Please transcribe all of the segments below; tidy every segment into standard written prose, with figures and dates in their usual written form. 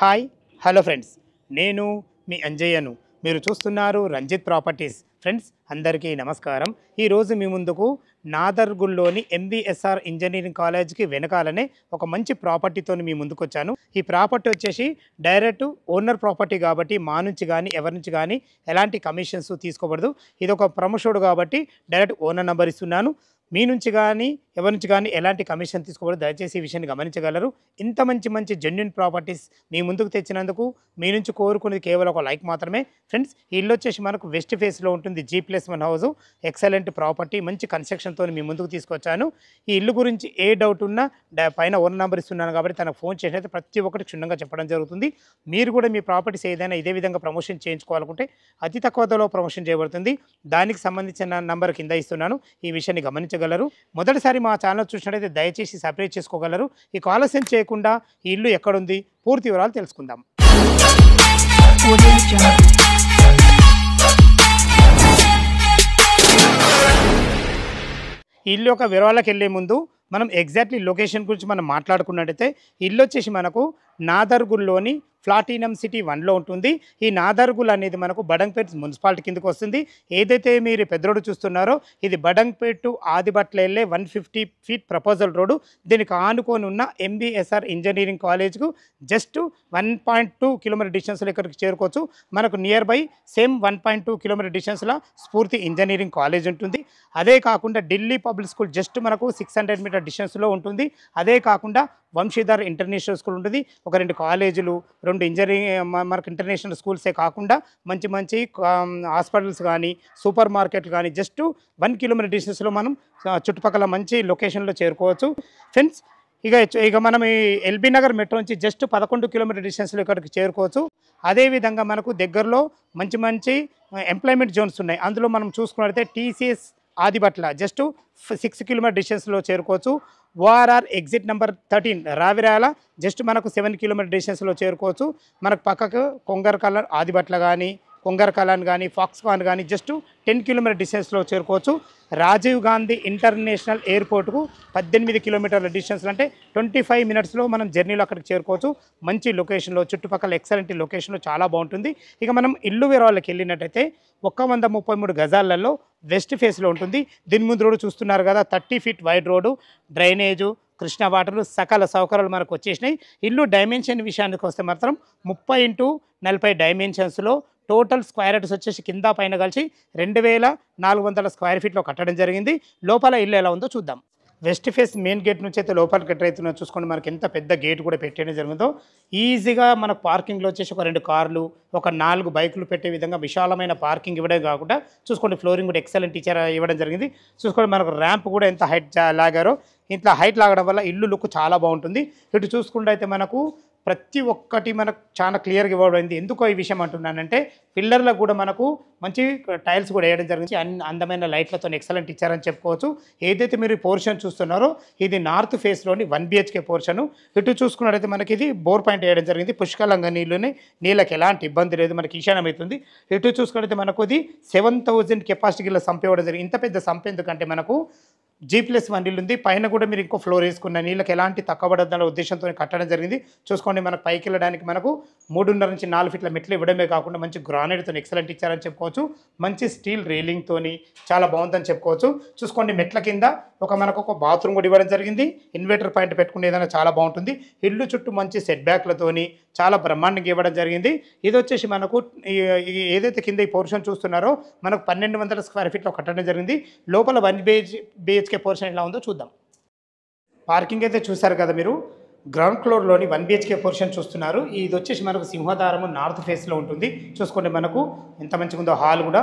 Hi hello friends, నేను మీ అంజయ్యను. మీరు చూస్తున్నారు రంజిత్ ప్రాపర్టీస్. ఫ్రెండ్స్ అందరికీ నమస్కారం. ఈరోజు మీ ముందుకు నాదర్గుల్లోని ఎంవిఎస్ఆర్ ఇంజనీరింగ్ కాలేజ్కి వెనకాలనే ఒక మంచి ప్రాపర్టీతో మీ ముందుకు వచ్చాను. ఈ ప్రాపర్టీ వచ్చేసి డైరెక్ట్ ఓనర్ ప్రాపర్టీ కాబట్టి మా నుంచి కానీ ఎవరి నుంచి కానీ ఎలాంటి కమిషన్స్ తీసుకోబడదు. ఇది ఒక ప్రమోషోడ్ కాబట్టి డైరెక్ట్ ఓనర్ నెంబర్ ఇస్తున్నాను. మీ నుంచి కానీ ఎవరి నుంచి కానీ ఎలాంటి కమిషన్ తీసుకోబడదు. దయచేసి ఈ విషయాన్ని గమనించగలరు. ఇంత మంచి జెన్యూన్ ప్రాపర్టీస్ మీ ముందుకు తెచ్చినందుకు మీ నుంచి కోరుకునేది కేవలం ఒక లైక్ మాత్రమే. ఫ్రెండ్స్, ఈ ఇల్లు వచ్చేసి మనకు వెస్ట్ ఫేస్లో ఉంటుంది. G+1 హౌస్, ఎక్సలెంట్ ప్రాపర్టీ, మంచి కన్స్ట్రక్షన్తో మీ ముందుకు తీసుకొచ్చాను. ఈ ఇల్లు గురించి ఏ డౌట్ ఉన్నా పైన ఓనర్ నెంబర్ ఇస్తున్నాను కాబట్టి తనకు ఫోన్ చేసినైతే ప్రతి ఒక్కటి క్షుణ్ణంగా చెప్పడం జరుగుతుంది. మీరు కూడా మీ ప్రాపర్టీస్ ఏదైనా ఇదే విధంగా ప్రమోషన్ చేయించుకోవాలనుకుంటే అతి తక్కువ ధరలో ప్రమోషన్ చేయబడుతుంది. దానికి సంబంధించిన నంబర్ కింద ఇస్తున్నాను. ఈ విషయాన్ని గమనించగలరు. మొదటిసారి మా ఛానల్ చూసినట్లయితే దయచేసి సబ్స్క్రైబ్ చేసుకోగలరు. ఈ ఆలస్యం చేయకుండా ఈ ఇల్లు ఎక్కడుంది పూర్తి వివరాలు తెలుసుకుందాం. ఈ ఇల్లు యొక్క వివరాలకు వెళ్ళే ముందు మనం ఎగ్జాక్ట్లీ లొకేషన్ గురించి మనం మాట్లాడుకున్నట్టయితే ఇల్లు వచ్చేసి మనకు నాదర్గుల్లోని ప్లాటినం సిటీ 1లో ఉంటుంది. ఈ నాదర్గుల్ అనేది మనకు బడంగ్పేట్ మున్సిపాలిటీ కిందకు వస్తుంది. ఏదైతే మీరు పెద్ద రోడ్డు చూస్తున్నారో ఇది బడంగ్పేట్ టు ఆదిబట్ల వెళ్ళే 150 ఫీట్ ప్రపోజల్ రోడ్డు. దీనికి ఆనుకొని ఉన్న ఎంవిఎస్ఆర్ ఇంజనీరింగ్ కాలేజ్కు జస్ట్ 1.2 కిలోమీటర్ డిస్టెన్స్లో ఇక్కడికి చేరుకోవచ్చు. మనకు నియర్ బై సేమ్ 1.2 కిలోమీటర్ డిస్టెన్స్లో స్ఫూర్తి ఇంజనీరింగ్ కాలేజ్ ఉంటుంది. అదే కాకుండా ఢిల్లీ పబ్లిక్ స్కూల్ జస్ట్ మనకు 600 మీటర్ డిస్టెన్స్లో ఉంటుంది. అదే కాకుండా వంశీధర్ ఇంటర్నేషనల్ స్కూల్ ఉంటుంది. ఒక 2 కాలేజీలు, 2 ఇంజనీరింగ్ మనకు ఇంటర్నేషనల్ స్కూల్సే కాకుండా మంచి హాస్పిటల్స్ కానీ సూపర్ మార్కెట్లు కానీ జస్ట్ 1 కిలోమీటర్ డిస్టెన్స్లో మనం చుట్టుపక్కల మంచి లొకేషన్లో చేరుకోవచ్చు. ఫ్రెండ్స్, ఇక మనం ఈ ఎల్బీ నగర్ మెట్రో నుంచి జస్ట్ 11 కిలోమీటర్ డిస్టెన్స్లో ఇక్కడికి చేరుకోవచ్చు. అదేవిధంగా మనకు దగ్గరలో మంచి ఎంప్లాయ్మెంట్ జోన్స్ ఉన్నాయి. అందులో మనం చూసుకున్నట్లయితే టీసీఎస్ ఆదిబట్ల జస్ట్ 6 కిలోమీటర్ డిస్టెన్స్లో చేరుకోవచ్చు. ORR exit number 13 Ravirala just మనకు 7 కిలోమీటర్ డిస్టెన్స్లో చేరుకోవచ్చు. మనకు పక్కకు కొంగరకలాన్ ఆదిబట్ల కానీ కొంగరకలాన్ కానీ ఫాక్స్కాన్ కానీ జస్ట్ 10 కిలోమీటర్ డిస్టెన్స్లో చేరుకోవచ్చు. రాజీవ్ గాంధీ ఇంటర్నేషనల్ ఎయిర్పోర్ట్కు 18 కిలోమీటర్ల డిస్టెన్స్, అంటే 25 మినిట్స్లో మనం జర్నీలో అక్కడికి చేరుకోవచ్చు. మంచి లొకేషన్లో, చుట్టుపక్కల ఎక్సలెంట్ లొకేషన్లో చాలా బాగుంటుంది. ఇక మనం ఇల్లు వివరాలకు వెళ్ళినట్టయితే 133 గజాలలో వెస్ట్ ఫేస్లో ఉంటుంది. దీని ముందు రోడ్డు చూస్తున్నారు కదా, 30 feet wide road, drainage, Krishna వాటర్లు, సకల సౌకర్యాలు మనకు వచ్చేసినాయి. ఇల్లు డైమెన్షన్ విషయానికి వస్తే మాత్రం 30x40 డైమెన్షన్స్లో టోటల్ స్క్వేర్ యార్డ్స్ వచ్చేసి కింద పైన కలిసి 2400 స్క్వేర్ ఫీట్లో కట్టడం జరిగింది. లోపల ఇల్లు ఎలా ఉందో చూద్దాం. వెస్ట్ ఫేస్ మెయిన్ గేట్ నుంచి అయితే లోపలికి ఎంటర్ అవుతున్నా చూసుకోండి. మనకి ఎంత పెద్ద గేట్ కూడా పెట్టడం జరిగిందో. ఈజీగా మనకు పార్కింగ్లో వచ్చేసి ఒక 2 కార్లు, ఒక 4 బైకులు పెట్టే విధంగా విశాలమైన పార్కింగ్ ఇవ్వడం కాకుండా చూసుకోండి, ఫ్లోరింగ్ కూడా ఎక్సలెంట్ ఇవ్వడం జరిగింది. చూసుకోండి, మనకు ర్యాంప్ కూడా ఎంత హైట్ లాగారో. ఇంట్లో హైట్ లాగడం వల్ల ఇల్లు లుక్ చాలా బాగుంటుంది. ఇటు చూసుకుంటే అయితే మనకు ప్రతి ఒక్కటి మనకు చాలా క్లియర్గా ఇవ్వబడింది. ఎందుకో ఈ విషయం అంటున్నానంటే పిల్లర్లకు కూడా మనకు మంచి టైల్స్ కూడా వేయడం జరిగింది. అందమైన లైట్లతో ఎక్సలెంట్ ఇచ్చారని చెప్పుకోవచ్చు. ఏదైతే మీరు పోర్షన్ చూస్తున్నారో ఇది నార్త్ ఫేస్లోని 1 BHK పోర్షను. ఇటు చూసుకున్నట్టయితే మనకి ఇది బోర్ పాయింట్ వేయడం జరిగింది. పుష్కలంగా నీళ్ళకి ఎలాంటి ఇబ్బంది లేదు, మనకి ఈశాన్యం అవుతుంది. ఇటు చూసుకున్నట్టయితే మనకు ఇది 7000 కెపాసిటీ గల సంప్ ఇవ్వడం జరిగింది. ఇంత పెద్ద సంప్ ఎందుకంటే మనకు G+1 ఇల్లు ఉంది. పైన కూడా మీరు ఇంకో ఫ్లోర్ వేసుకున్న నీళ్ళకి ఎలాంటి తక్కువబడదన్న ఉద్దేశంతో కట్టడం జరిగింది. చూసుకోండి, మనకు పైకి వెళ్ళడానికి మనకు 3.5 నుంచి 4 ఫీట్ల మెట్లు ఇవ్వడమే కాకుండా మంచి గ్రానైట్తో ఎక్సలెంట్ ఇచ్చారని చెప్పుకోవచ్చు. మంచి స్టీల్ రైలింగ్తో చాలా బాగుందని చెప్పుకోవచ్చు. చూసుకోండి, మెట్ల కింద మనకు ఒక బాత్రూమ్ కూడా ఇవ్వడం జరిగింది. ఇన్వర్టర్ పాయింట్ పెట్టుకునే ఏదైనా చాలా బాగుంటుంది. ఇల్లు చుట్టూ మంచి సెట్ బ్యాక్లతోని చాలా బ్రహ్మాండంగా ఇవ్వడం జరిగింది. ఇది వచ్చేసి మనకు ఏదైతే కింద ఈ పోర్షన్ చూస్తున్నారో మనకు 1200 స్క్వేర్ ఫీట్లో కట్టడం జరిగింది. లోపల 1 BHK పోర్షన్ ఎలా ఉందో చూద్దాం. పార్కింగ్ అయితే చూసారు కదా మీరు. గ్రౌండ్ ఫ్లోర్లోని 1 BHK పోర్షన్ చూస్తున్నారు. ఇది వచ్చేసి మనకు సింహదారము నార్త్ ఫేస్లో ఉంటుంది. చూసుకోండి, మనకు ఎంత మంచిగా ఉందో. హాల్ కూడా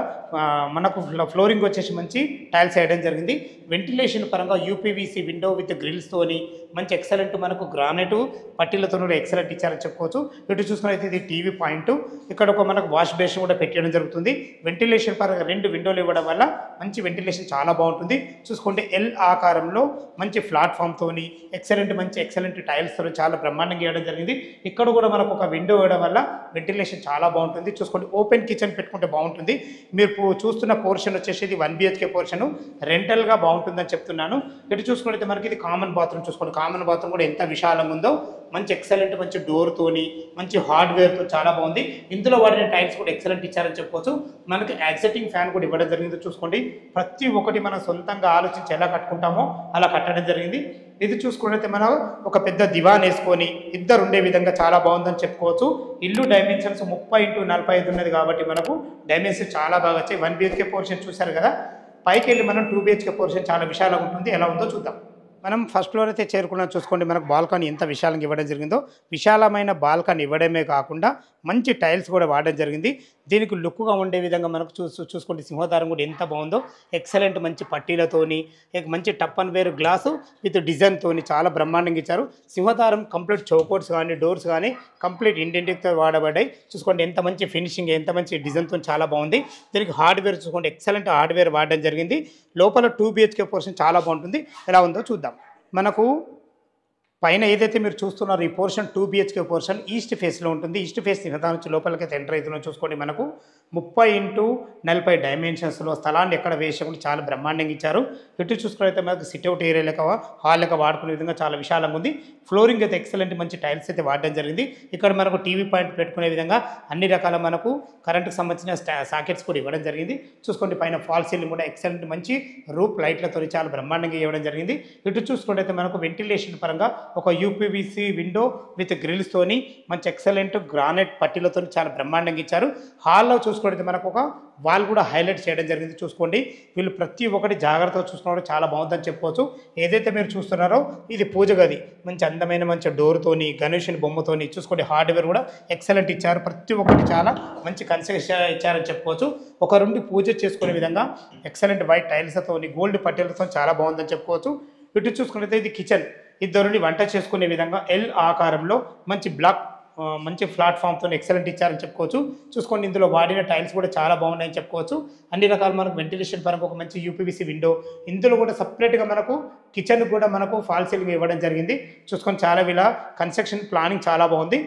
మనకు ఫ్లోరింగ్ వచ్చేసి మంచి టైల్స్ వేయడం జరిగింది. వెంటిలేషన్ పరంగా UPVC విండో విత్ గ్రిల్స్తోని మంచి ఎక్సలెంట్ మనకు గ్రానైట్ పట్టీలతో కూడా ఎక్సలెంట్ ఇచ్చారని చెప్పుకోవచ్చు. ఇటు చూసుకున్నైతే ఇది టీవీ పాయింట్. ఇక్కడ ఒక మనకు వాష్ బేసిన్ కూడా పెట్టడం జరుగుతుంది. వెంటిలేషన్ పరంగా 2 విండోలు ఇవ్వడం వల్ల మంచి వెంటిలేషన్ చాలా బాగుంటుంది. చూసుకుంటే L ఆకారంలో మంచి ప్లాట్ఫామ్తోని ఎక్సలెంట్ టైల్స్ చాలా బ్రహ్మాండంగా ఇవ్వడం జరిగింది. ఇక్కడ కూడా మనకు ఒక విండో ఇవ్వడం వల్ల వెంటిలేషన్ చాలా బాగుంటుంది. చూసుకోండి, ఓపెన్ కిచెన్ పెట్టుకుంటే బాగుంటుంది. మీరు చూస్తున్న పోర్షన్ వచ్చేసి ఇది 1 BHK పోర్షన్ రెంటల్గా బాగుంటుందని చెప్తున్నాను. ఇటు చూసుకుంటే మనకి ఇది కామన్ బాత్రూమ్. చూసుకోండి, కామన్ బాత్రూమ్ కూడా ఎంత విశాలంగా ఉందో, మంచి ఎక్సలెంట్ మంచి డోర్తోని మంచి హార్డ్వేర్తో చాలా బాగుంది. ఇందులో వాడిన టైల్స్ కూడా ఎక్సలెంట్ ఇచ్చారని చెప్పుకోవచ్చు. మనకి యాక్సెటింగ్ ఫ్యాన్ కూడా ఇవ్వడం జరిగింది. చూసుకోండి, ప్రతి ఒక్కటి మనం సొంతంగా ఆలోచించి ఎలా కట్టుకుంటామో అలా కట్టడం జరిగింది. ఇది చూసుకున్నట్లయితే మనం ఒక పెద్ద దివాన్ వేసుకొని ఇద్దరు ఉండే విధంగా చాలా బాగుందని చెప్పుకోవచ్చు. ఇల్లు డైమెన్షన్స్ 30x45 ఉన్నది కాబట్టి మనకు డైమెన్షన్స్ చాలా బాగా వచ్చాయి. 1 BHK పోర్షన్ చూశారు కదా, పైకి వెళ్ళి మనం 2 BHK పోర్షన్ చాలా విశాలంగా ఉంటుంది. ఎలా ఉందో చూద్దాం. మనం ఫస్ట్ ఫ్లోర్ అయితే చేరుకున్నాం. చూసుకోండి, మనకు బాల్కనీ ఎంత విశాలంగా ఇవ్వడం జరిగిందో. విశాలమైన బాల్కనీ ఇవ్వడమే కాకుండా మంచి టైల్స్ కూడా వాడడం జరిగింది. దీనికి లుక్గా ఉండే విధంగా మనకు చూసుకోండి, సింహద్వారం కూడా ఎంత బాగుందో. ఎక్సలెంట్ మంచి పట్టీలతోని మంచి టప్ అండ్ వేర్ గ్లాసు విత్ డిజైన్తోని చాలా బ్రహ్మాండంగా ఇచ్చారు. సింహద్వారం కంప్లీట్ చౌకోట్స్ కానీ డోర్స్ కానీ కంప్లీట్ ఇండెంటిక్తో వాడబడ్డాయి. చూసుకోండి ఎంత మంచి ఫినిషింగ్, ఎంత మంచి డిజైన్తో చాలా బాగుంది. దీనికి హార్డ్వేర్ చూసుకోండి, ఎక్సలెంట్ హార్డ్వేర్ వాడడం జరిగింది. లోపల 2 BHK పోర్షన్ చాలా బాగుంటుంది. ఎలా ఉందో చూద్దాం. మనకు పైన ఏదైతే మీరు చూస్తున్నారో ఈ పోర్షన్ 2 BHK పోర్షన్ ఈస్ట్ ఫేస్లో ఉంటుంది. ఈస్ట్ ఫేస్ సింహద్వారం నుంచి లోపలికైతే ఎంటర్ అవుతున్నాం. చూసుకోండి, మనకు 30x40 డైమెన్షన్స్లో స్థలాన్ని ఎక్కడ వేసకుండా చాలా బ్రహ్మాండంగా ఇచ్చారు. ఇటు చూసుకున్నైతే మనకు సిట్అవుట్ ఏరియా లెక్క హాల్ లెక్క వాడుకునే విధంగా చాలా విశాలంగా ఉంది. ఫ్లోరింగ్ అయితే ఎక్సలెంట్ మంచి టైల్స్ అయితే వాడడం జరిగింది. ఇక్కడ మనకు టీవీ పాయింట్ పెట్టుకునే విధంగా అన్ని రకాల మనకు కరెంటుకు సంబంధించిన సాకెట్స్ కూడా ఇవ్వడం జరిగింది. చూసుకోండి, పైన ఫాల్ సీలింగ్ కూడా ఎక్సలెంట్ మంచి రూప్ లైట్లతో చాలా బ్రహ్మాండంగా ఇవ్వడం జరిగింది. ఇటు చూసుకుంటే మనకు వెంటిలేషన్ పరంగా ఒక UPVC విండో విత్ గ్రిల్స్తోని మంచి ఎక్సలెంట్ గ్రానైట్ పట్టీలతో చాలా బ్రహ్మాండంగా ఇచ్చారు. హాల్లో చూసుకుంటే మనకు ఒక వాల్ కూడా హైలైట్ చేయడం జరిగింది. చూసుకోండి, వీళ్ళు ప్రతి ఒక్కటి జాగ్రత్తగా చూసుకోవడం చాలా బాగుందని చెప్పుకోవచ్చు. ఏదైతే మీరు చూస్తున్నారో ఇది పూజ గది, మంచి అందమైన మంచి డోర్తోని గణేషుని బొమ్మతోని చూసుకోండి. హార్డ్వేర్ కూడా ఎక్సలెంట్ ఇచ్చారు. ప్రతి ఒక్కటి చాలా మంచి కన్స్ట్రక్షన్ ఇచ్చారని చెప్పుకోవచ్చు. ఒక రెండు పూజ చేసుకునే విధంగా ఎక్సలెంట్ వైట్ టైల్స్తో గోల్డ్ పట్టీలతో చాలా బాగుందని చెప్పుకోవచ్చు. ఇటు చూసుకున్నట్లయితే ఇది కిచెన్, ఇద్దరుని వంట చేసుకునే విధంగా L ఆకారంలో మంచి బ్లాక్ మంచి ప్లాట్ఫామ్తో ఎక్సలెంట్ ఇచ్చారని చెప్పుకోవచ్చు. చూసుకోండి, ఇందులో వాడిన టైల్స్ కూడా చాలా బాగున్నాయని చెప్పుకోవచ్చు. అన్ని రకాల మనకు వెంటిలేషన్ పరంగా ఒక మంచి UPVC విండో, ఇందులో కూడా సపరేట్గా మనకు కిచెన్ కూడా మనకు ఫాల్ సీలింగ్ ఇవ్వడం జరిగింది. చూసుకొని చాలా వీళ్ళ కన్స్ట్రక్షన్ ప్లానింగ్ చాలా బాగుంది.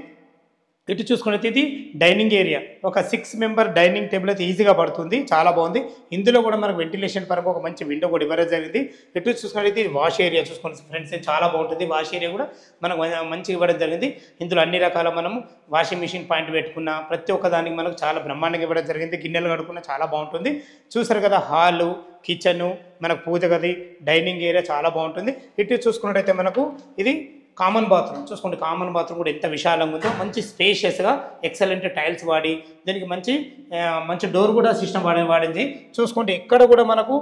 ఇటు చూసుకున్నట్టు ఇది డైనింగ్ ఏరియా, ఒక 6 మెంబర్ డైనింగ్ టేబుల్ అయితే ఈజీగా పడుతుంది, చాలా బాగుంది. ఇందులో కూడా మనకు వెంటిలేషన్ పరంగా ఒక మంచి విండో కూడా ఇవ్వడం జరిగింది. ఇటు చూసుకున్నట్టు ఇది వాష్ ఏరియా, చూసుకోండి ఫ్రెండ్స్ చాలా బాగుంటుంది. వాష్ ఏరియా కూడా మనకు మంచిగా ఇవ్వడం జరిగింది. ఇందులో అన్ని రకాల మనము వాషింగ్ మిషన్ పాయింట్ పెట్టుకున్న ప్రతి ఒక్క దానికి మనకు చాలా బ్రహ్మాండంగా ఇవ్వడం జరిగింది. గిన్నెలు కడుక్కున్న చాలా బాగుంటుంది. చూసారు కదా, హాలు, కిచెను, మనకు పూజ గది, డైనింగ్ ఏరియా చాలా బాగుంటుంది. ఇటు చూసుకున్నట్టయితే మనకు ఇది కామన్ బాత్రూమ్. చూసుకోండి, కామన్ బాత్రూమ్ కూడా ఎంత విశాలంగా ఉందో. మంచి స్పేషియస్గా ఎక్సలెంట్ టైల్స్ వాడి దీనికి మంచి డోర్ కూడా సిస్టమ్ వాడింది. చూసుకోండి, ఎక్కడ కూడా మనకు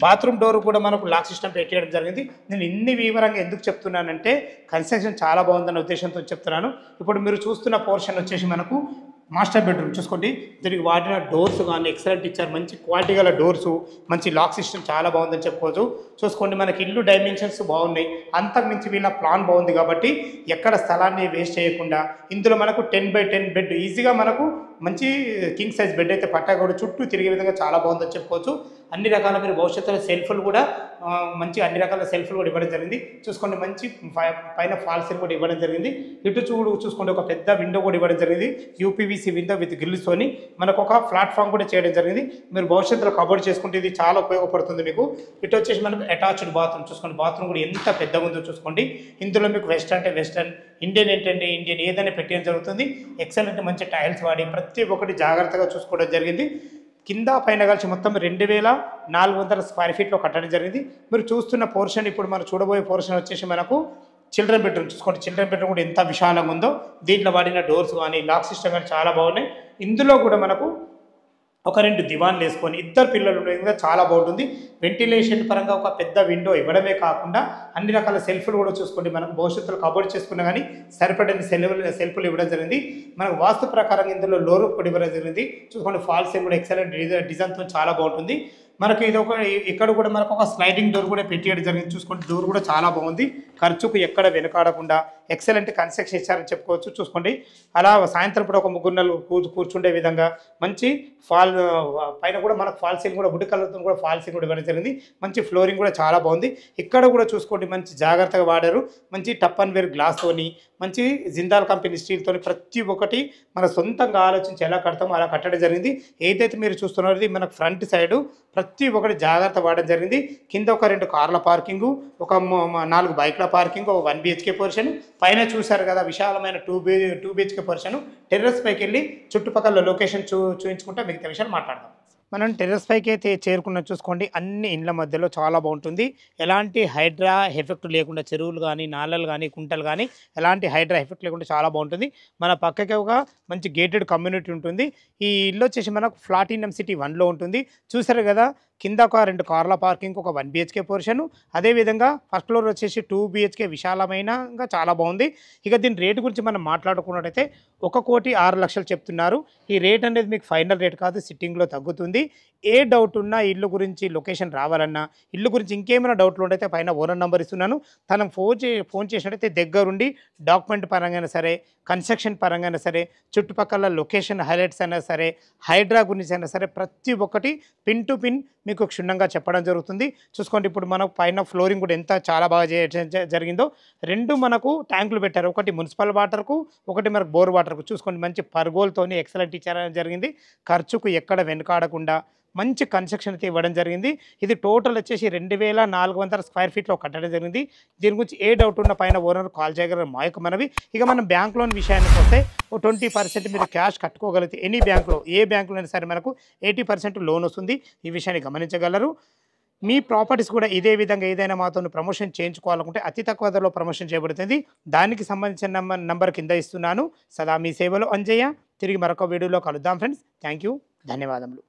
బాత్రూమ్ డోర్ కూడా మనకు లాక్ సిస్టమ్ పెట్టేయడం జరిగింది. నేను ఇన్ని వివరంగా ఎందుకు చెప్తున్నానంటే కన్స్ట్రక్షన్ చాలా బాగుందన్న ఉద్దేశంతో చెప్తున్నాను. ఇప్పుడు మీరు చూస్తున్న పోర్షన్ వచ్చేసి మనకు మాస్టర్ బెడ్రూమ్. చూసుకోండి, దీనికి వాడిన డోర్స్ కానీ ఎక్సలెంట్ ఇచ్చారు. మంచి క్వాలిటీ గల డోర్సు, మంచి లాక్ సిస్టమ్ చాలా బాగుందని చెప్పుకోవచ్చు. చూసుకోండి, మనకి ఇల్లు డైమెన్షన్స్ బాగున్నాయి, అంతకుమించి వీళ్ళ ప్లాన్ బాగుంది కాబట్టి ఎక్కడ స్థలాన్ని వేస్ట్ చేయకుండా ఇందులో మనకు 10x10 బెడ్ ఈజీగా మనకు మంచి కింగ్ సైజ్ బెడ్ అయితే పట్టకూడదు, చుట్టూ తిరిగే విధంగా చాలా బాగుందని చెప్పుకోవచ్చు. అన్ని రకాల మీరు భవిష్యత్తులో సెల్ఫ్లు కూడా మంచి అన్ని రకాల సెల్ఫ్లు కూడా ఇవ్వడం జరిగింది. చూసుకోండి, మంచి పైన ఫాల్సింగ్ కూడా ఇవ్వడం జరిగింది. ఇటు చూసుకోండి, ఒక పెద్ద విండో కూడా ఇవ్వడం జరిగింది. UPVC విండో విత్ గ్రిల్స్తోని మనకు ఒక ప్లాట్ఫామ్ కూడా చేయడం జరిగింది. మీరు భవిష్యత్తులో కబోర్డ్ చేసుకుంటే ఇది చాలా ఉపయోగపడుతుంది మీకు. ఇటు వచ్చేసి మనకు అటాచ్డ్ బాత్రూమ్. చూసుకోండి, బాత్రూమ్ కూడా ఎంత పెద్దగా ఉందో చూసుకోండి. ఇందులో మీకు వెస్టర్న్ అంటే వెస్టర్న్, ఇండియన్ ఏంటంటే ఇండియన్, ఏదైనా పెట్టడం జరుగుతుంది. ఎక్సలెంట్ మంచి టైల్స్ వాడి ప్రతి ఒక్కటి జాగ్రత్తగా చూసుకోవడం జరిగింది. కింద పైన కలిసి మొత్తం 2400 స్క్వేర్ ఫీట్లో కట్టడం జరిగింది. మీరు చూస్తున్న పోర్షన్, ఇప్పుడు మనం చూడబోయే పోర్షన్ వచ్చేసి మనకు చిల్డ్రన్ బెడ్రూమ్. చూసుకోండి, చిల్డ్రన్ బెడ్రూమ్ కూడా ఎంత విశాలంగా ఉందో. దీంట్లో వాడిన డోర్స్ కానీ లాక్ సిస్టమ్ కానీ చాలా బాగున్నాయి. ఇందులో కూడా మనకు ఒక 2 దివాన్లు వేసుకొని ఇద్దరు పిల్లలు ఉండే విధంగా చాలా బాగుంటుంది. వెంటిలేషన్ పరంగా ఒక పెద్ద విండో ఇవ్వడమే కాకుండా అన్ని రకాల సెల్ఫ్లు కూడా చూసుకోండి. మనకు భవిష్యత్తులో కబోర్డ్ చేసుకున్నా కానీ సరిపడని సెల్ఫ్లు ఇవ్వడం జరిగింది. మనకు వాస్తు ప్రకారం ఇందులో లో రూప్ కూడా ఇవ్వడం జరిగింది. చూసుకోండి, ఫాల్స్ కూడా ఎక్సలెంట్ డిజైన్తో చాలా బాగుంటుంది. మనకి ఇది ఇక్కడ కూడా మనకు ఒక స్లైడింగ్ డోర్ కూడా పెట్టేయడం జరిగింది. చూసుకోండి, డోర్ కూడా చాలా బాగుంది. ఖర్చుకు ఎక్కడ వెనకాడకుండా ఎక్సలెంట్ కన్స్ట్రక్షన్ ఇచ్చారని చెప్పుకోవచ్చు. చూసుకోండి, అలా సాయంత్రం పూట ఒక 3 కూర్చుండే విధంగా మంచి పైన కూడా మనకు ఫాల్ సీలింగ్ కూడా వుడ్ కలర్తో కూడా ఫాల్ సీలింగ్ కూడా ఇవ్వడం జరిగింది. మంచి ఫ్లోరింగ్ కూడా చాలా బాగుంది. ఇక్కడ కూడా చూసుకోండి, మంచి జాగ్రత్తగా వాడారు. మంచి టప్ అండ్ వేర్ గ్లాస్తోని మంచి జిందాల్ కంపెనీ స్టీల్‌తోని ప్రతి ఒక్కటి మన సొంతంగా ఆలోచించి ఎలా కడతామో అలా కట్టడం జరిగింది. ఏదైతే మీరు చూస్తున్నారో ఇది మనకు ఫ్రంట్ సైడు ప్రతి ఒక్కటి జాగ్రత్త వాడడం జరిగింది. కింద ఒక 2 కార్ల పార్కింగు, ఒక 4 బైక్‌ల పార్కింగ్, ఒక 1 బీహెచ్‌కే పోర్షన్. పైన చూసారు కదా విశాలమైన 2 బీహెచ్‌కే పోర్షన్. టెర్రస్ పైకెళ్ళి చుట్టుపక్కల లొకేషన్ చూయించుకుంటే మిగతా విషయాలు మాట్లాడదాం. మనం టెర్రస్ పైకి అయితే చేరుకున్న చూసుకోండి, అన్ని ఇండ్ల మధ్యలో చాలా బాగుంటుంది. ఎలాంటి హైడ్రా ఎఫెక్ట్ లేకుండా చెరువులు కానీ, నాలలు కానీ, కుంటలు కానీ ఎలాంటి హైడ్రా ఎఫెక్ట్ లేకుండా చాలా బాగుంటుంది. మన పక్కకే ఒక మంచి గేటెడ్ కమ్యూనిటీ ఉంటుంది. ఈ ఇల్లు వచ్చేసి మనకు ప్లాటినం సిటీ 1లో ఉంటుంది. చూసారు కదా, కింద ఒక 2 కార్ల పార్కింగ్, ఒక 1 బీహెచ్‌కే పోర్షన్. అదేవిధంగా ఫస్ట్ ఫ్లోర్ వచ్చేసి 2 బీహెచ్‌కే విశాలమైనగా చాలా బాగుంది. ఇక దీని రేటు గురించి మనం మాట్లాడుకున్నట్టయితే 1,06,00,000 చెప్తున్నారు. ఈ రేట్ అనేది మీకు ఫైనల్ రేట్ కాదు, సిట్టింగ్‌లో తగ్గుతుంది. ఏ డౌట్ ఉన్నా ఇల్లు గురించి, లొకేషన్ రావాలన్నా, ఇల్లు గురించి ఇంకేమైనా డౌట్లు ఉంటే పైన ఓనర్ నంబర్ ఇస్తున్నాను. తనకు ఫోన్ చేసినట్టయితే దగ్గరుండి డాక్యుమెంట్ పరంగానే సరే, కన్స్ట్రక్షన్ పరంగానే సరే, చుట్టుపక్కల లొకేషన్ హైలైట్స్ అయినా సరే, హైడ్రా గురించి అయినా సరే ప్రతి ఒక్కటి పిన్ టు పిన్ మీకు క్షుణ్ణంగా చెప్పడం జరుగుతుంది. చూసుకోండి, ఇప్పుడు మనకు పైన ఫ్లోరింగ్ కూడా ఎంత చాలా బాగా జరిగిందో. 2 మనకు ట్యాంకులు పెట్టారు. ఒకటి మున్సిపల్ వాటర్‌కు, ఒకటి మనకు బోర్ వాటర్‌కు. చూసుకోండి, మంచి పర్గోల్‌తోని ఎక్సలెంట్ ఇచ్చారని జరిగింది. ఖర్చుకు ఎక్కడ వెనుకాడకుండా మంచి కన్స్ట్రక్షన్ అయితే ఇవ్వడం జరిగింది. ఇది టోటల్ వచ్చేసి 2,400 స్క్వేర్ ఫీట్‌లో కట్టడం జరిగింది. దీని గురించి ఏ డౌట్ ఉన్న పైన ఓనర్ కాల్ చేయగలరు మా యొక్క మనవి. ఇక మనం బ్యాంక్ లోన్ విషయానికి వస్తే ఓ 20% మీరు క్యాష్ కట్టుకోగలిగితే ఎనీ బ్యాంక్‌లో, ఏ బ్యాంక్‌లో అయినా సరే మనకు 80% లోన్ వస్తుంది. ఈ విషయాన్ని గమనించగలరు. మీ ప్రాపర్టీస్ కూడా ఇదే విధంగా ఏదైనా మాతో ప్రమోషన్ చేయించుకోవాలనుకుంటే అతి తక్కువ ధరలో ప్రమోషన్ చేయబడుతుంది. దానికి సంబంధించిన నంబర్ కింద ఇస్తున్నాను. సదా మీ సేవలో అంజయ్య. తిరిగి మరొక వీడియోలో కలుద్దాం ఫ్రెండ్స్. Thank you. ధన్యవాదములు.